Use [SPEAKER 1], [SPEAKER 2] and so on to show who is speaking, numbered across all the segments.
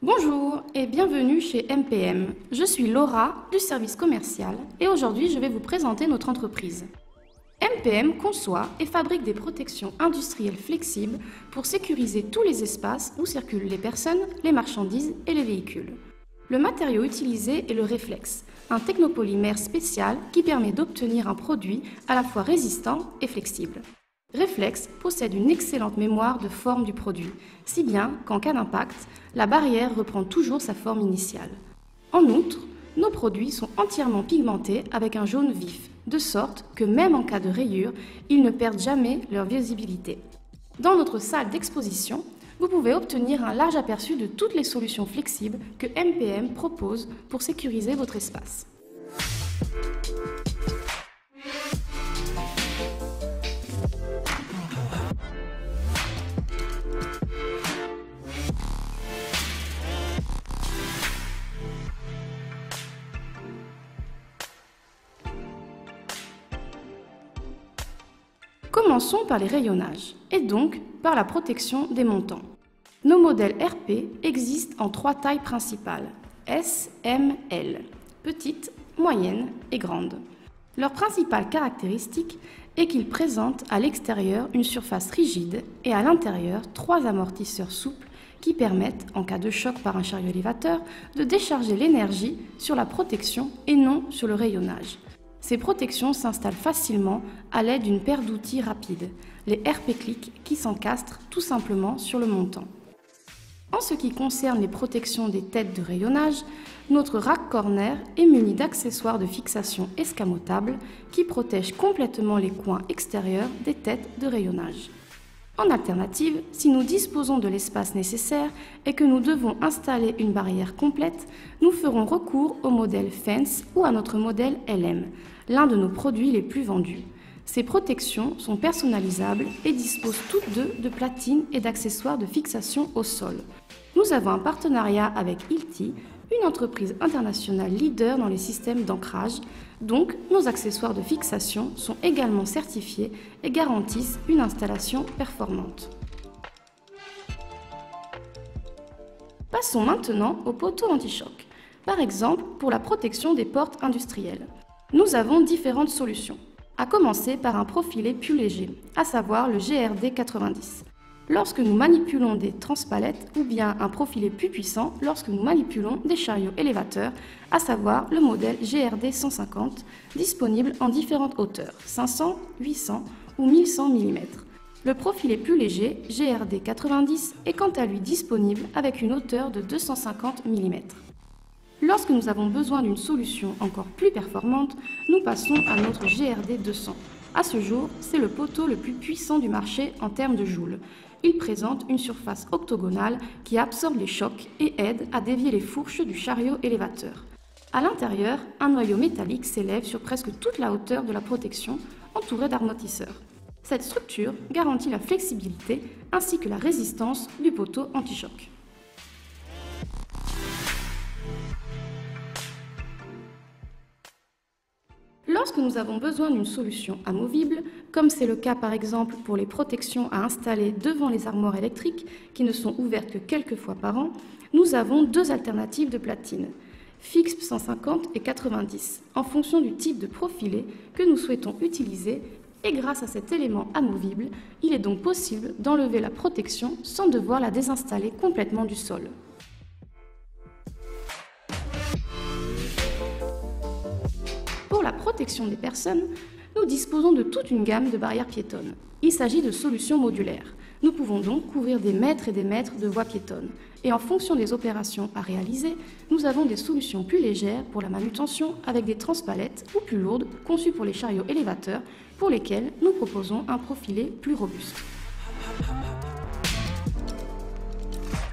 [SPEAKER 1] Bonjour et bienvenue chez MPM. Je suis Laura du service commercial et aujourd'hui je vais vous présenter notre entreprise. MPM conçoit et fabrique des protections industrielles flexibles pour sécuriser tous les espaces où circulent les personnes, les marchandises et les véhicules. Le matériau utilisé est le réflexe, un technopolymère spécial qui permet d'obtenir un produit à la fois résistant et flexible. Réflex possède une excellente mémoire de forme du produit, si bien qu'en cas d'impact, la barrière reprend toujours sa forme initiale. En outre, nos produits sont entièrement pigmentés avec un jaune vif, de sorte que même en cas de rayure, ils ne perdent jamais leur visibilité. Dans notre salle d'exposition, vous pouvez obtenir un large aperçu de toutes les solutions flexibles que MPM propose pour sécuriser votre espace. Commençons par les rayonnages, et donc par la protection des montants. Nos modèles RP existent en 3 tailles principales, S, M, L, petite, moyenne et grande. Leur principale caractéristique est qu'ils présentent à l'extérieur une surface rigide et à l'intérieur 3 amortisseurs souples qui permettent, en cas de choc par un chariot élévateur, de décharger l'énergie sur la protection et non sur le rayonnage. Ces protections s'installent facilement à l'aide d'une paire d'outils rapides, les RP-Click, qui s'encastrent tout simplement sur le montant. En ce qui concerne les protections des têtes de rayonnage, notre rack corner est muni d'accessoires de fixation escamotables qui protègent complètement les coins extérieurs des têtes de rayonnage. En alternative, si nous disposons de l'espace nécessaire et que nous devons installer une barrière complète, nous ferons recours au modèle Fence ou à notre modèle LM, l'un de nos produits les plus vendus. Ces protections sont personnalisables et disposent toutes deux de platines et d'accessoires de fixation au sol. Nous avons un partenariat avec Hilti, une entreprise internationale leader dans les systèmes d'ancrage, donc nos accessoires de fixation sont également certifiés et garantissent une installation performante. Passons maintenant aux poteaux anti-choc. Par exemple, pour la protection des portes industrielles. Nous avons différentes solutions, à commencer par un profilé plus léger, à savoir le GRD 90. Lorsque nous manipulons des transpalettes ou bien un profilé plus puissant lorsque nous manipulons des chariots élévateurs, à savoir le modèle GRD 150, disponible en différentes hauteurs, 500, 800 ou 1100 mm. Le profilé plus léger, GRD 90, est quant à lui disponible avec une hauteur de 250 mm. Lorsque nous avons besoin d'une solution encore plus performante, nous passons à notre GRD 200. À ce jour, c'est le poteau le plus puissant du marché en termes de joules. Il présente une surface octogonale qui absorbe les chocs et aide à dévier les fourches du chariot élévateur. À l'intérieur, un noyau métallique s'élève sur presque toute la hauteur de la protection, entouré d'amortisseurs. Cette structure garantit la flexibilité ainsi que la résistance du poteau anti-choc. Lorsque nous avons besoin d'une solution amovible, comme c'est le cas par exemple pour les protections à installer devant les armoires électriques qui ne sont ouvertes que quelques fois par an, nous avons 2 alternatives de platines, fixe 150 et 90, en fonction du type de profilé que nous souhaitons utiliser et grâce à cet élément amovible, il est donc possible d'enlever la protection sans devoir la désinstaller complètement du sol. Pour la protection des personnes, nous disposons de toute une gamme de barrières piétonnes. Il s'agit de solutions modulaires. Nous pouvons donc couvrir des mètres et des mètres de voies piétonnes. Et en fonction des opérations à réaliser, nous avons des solutions plus légères pour la manutention avec des transpalettes ou plus lourdes conçues pour les chariots élévateurs pour lesquels nous proposons un profilé plus robuste.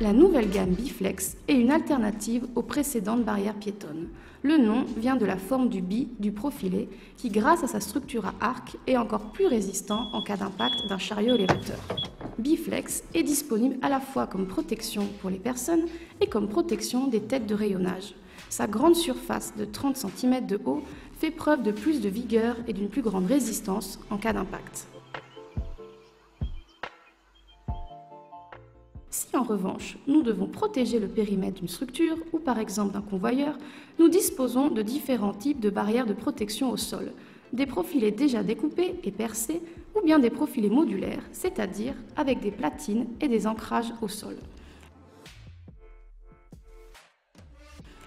[SPEAKER 1] La nouvelle gamme Biflex est une alternative aux précédentes barrières piétonnes. Le nom vient de la forme du bi du profilé qui, grâce à sa structure à arc, est encore plus résistant en cas d'impact d'un chariot élévateur. Biflex est disponible à la fois comme protection pour les personnes et comme protection des têtes de rayonnage. Sa grande surface de 30 cm de haut fait preuve de plus de vigueur et d'une plus grande résistance en cas d'impact. Si en revanche, nous devons protéger le périmètre d'une structure ou par exemple d'un convoyeur, nous disposons de différents types de barrières de protection au sol, des profilés déjà découpés et percés ou bien des profilés modulaires, c'est-à-dire avec des platines et des ancrages au sol.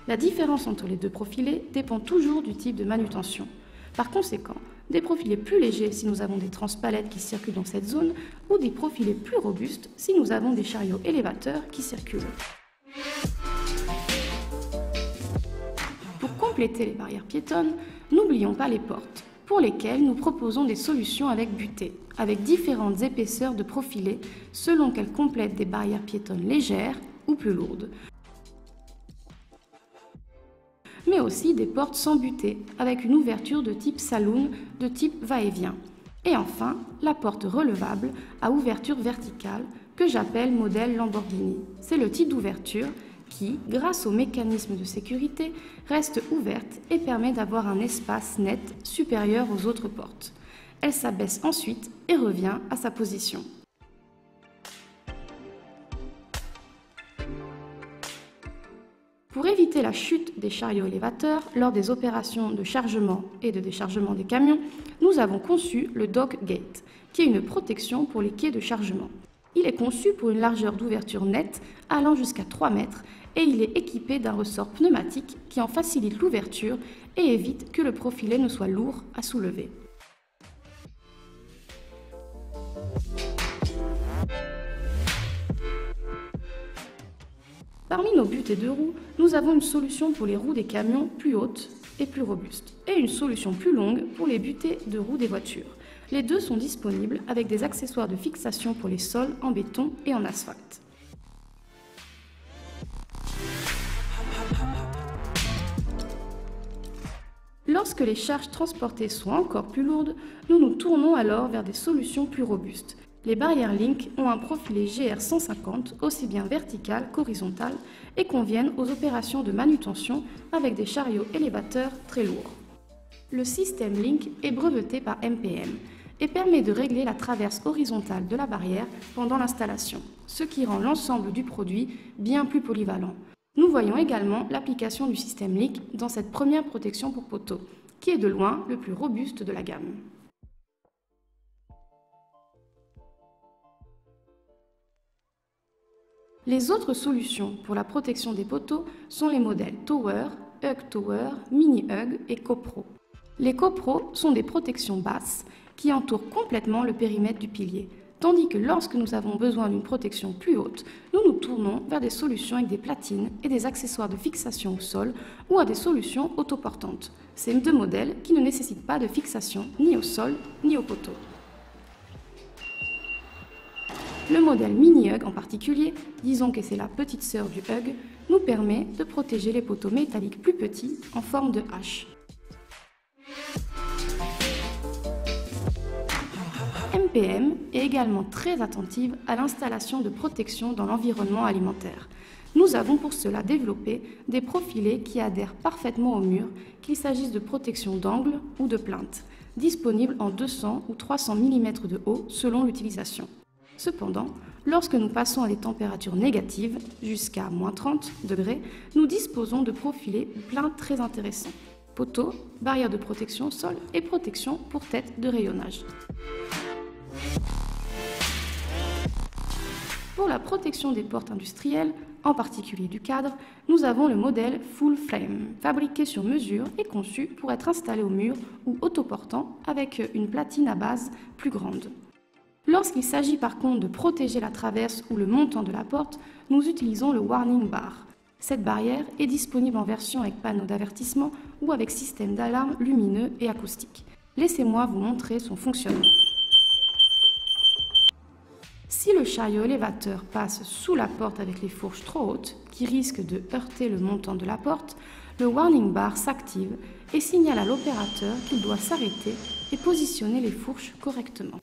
[SPEAKER 1] La différence entre les deux profilés dépend toujours du type de manutention. Par conséquent, des profilés plus légers si nous avons des transpalettes qui circulent dans cette zone ou des profilés plus robustes si nous avons des chariots élévateurs qui circulent. Pour compléter les barrières piétonnes, n'oublions pas les portes, pour lesquelles nous proposons des solutions avec butée, avec différentes épaisseurs de profilés selon qu'elles complètent des barrières piétonnes légères ou plus lourdes, mais aussi des portes sans butée, avec une ouverture de type saloon, de type va-et-vient. Et enfin, la porte relevable à ouverture verticale, que j'appelle modèle Lamborghini. C'est le type d'ouverture qui, grâce au mécanisme de sécurité, reste ouverte et permet d'avoir un espace net supérieur aux autres portes. Elle s'abaisse ensuite et revient à sa position. Pour éviter la chute des chariots élévateurs lors des opérations de chargement et de déchargement des camions, nous avons conçu le Dock Gate, qui est une protection pour les quais de chargement. Il est conçu pour une largeur d'ouverture nette allant jusqu'à 3 mètres et il est équipé d'un ressort pneumatique qui en facilite l'ouverture et évite que le profilet ne soit lourd à soulever. Parmi nos butées de roues, nous avons une solution pour les roues des camions plus hautes et plus robustes, et une solution plus longue pour les butées de roues des voitures. Les deux sont disponibles avec des accessoires de fixation pour les sols en béton et en asphalte. Lorsque les charges transportées sont encore plus lourdes, nous nous tournons alors vers des solutions plus robustes. Les barrières Link ont un profilé GR150 aussi bien vertical qu'horizontal et conviennent aux opérations de manutention avec des chariots élévateurs très lourds. Le système Link est breveté par MPM et permet de régler la traverse horizontale de la barrière pendant l'installation, ce qui rend l'ensemble du produit bien plus polyvalent. Nous voyons également l'application du système Link dans cette première protection pour poteaux, qui est de loin le plus robuste de la gamme. Les autres solutions pour la protection des poteaux sont les modèles Tower, Hug Tower, Mini Hug et CoPro. Les CoPro sont des protections basses qui entourent complètement le périmètre du pilier, tandis que lorsque nous avons besoin d'une protection plus haute, nous nous tournons vers des solutions avec des platines et des accessoires de fixation au sol ou à des solutions autoportantes. Ces deux modèles qui ne nécessitent pas de fixation ni au sol ni au poteau. Le modèle Mini Hug en particulier, disons que c'est la petite sœur du Hug, nous permet de protéger les poteaux métalliques plus petits en forme de hache. MPM est également très attentive à l'installation de protection dans l'environnement alimentaire. Nous avons pour cela développé des profilés qui adhèrent parfaitement au mur, qu'il s'agisse de protection d'angle ou de plinthe, disponibles en 200 ou 300 mm de haut selon l'utilisation. Cependant, lorsque nous passons à des températures négatives, jusqu'à -30 degrés, nous disposons de profilés pleins très intéressants. Poteaux, barrières de protection au sol et protection pour tête de rayonnage. Pour la protection des portes industrielles, en particulier du cadre, nous avons le modèle Full Frame, fabriqué sur mesure et conçu pour être installé au mur ou autoportant avec une platine à base plus grande. Lorsqu'il s'agit par contre de protéger la traverse ou le montant de la porte, nous utilisons le Warning Bar. Cette barrière est disponible en version avec panneau d'avertissement ou avec système d'alarme lumineux et acoustique. Laissez-moi vous montrer son fonctionnement. Si le chariot élévateur passe sous la porte avec les fourches trop hautes, qui risquent de heurter le montant de la porte, le Warning Bar s'active et signale à l'opérateur qu'il doit s'arrêter et positionner les fourches correctement.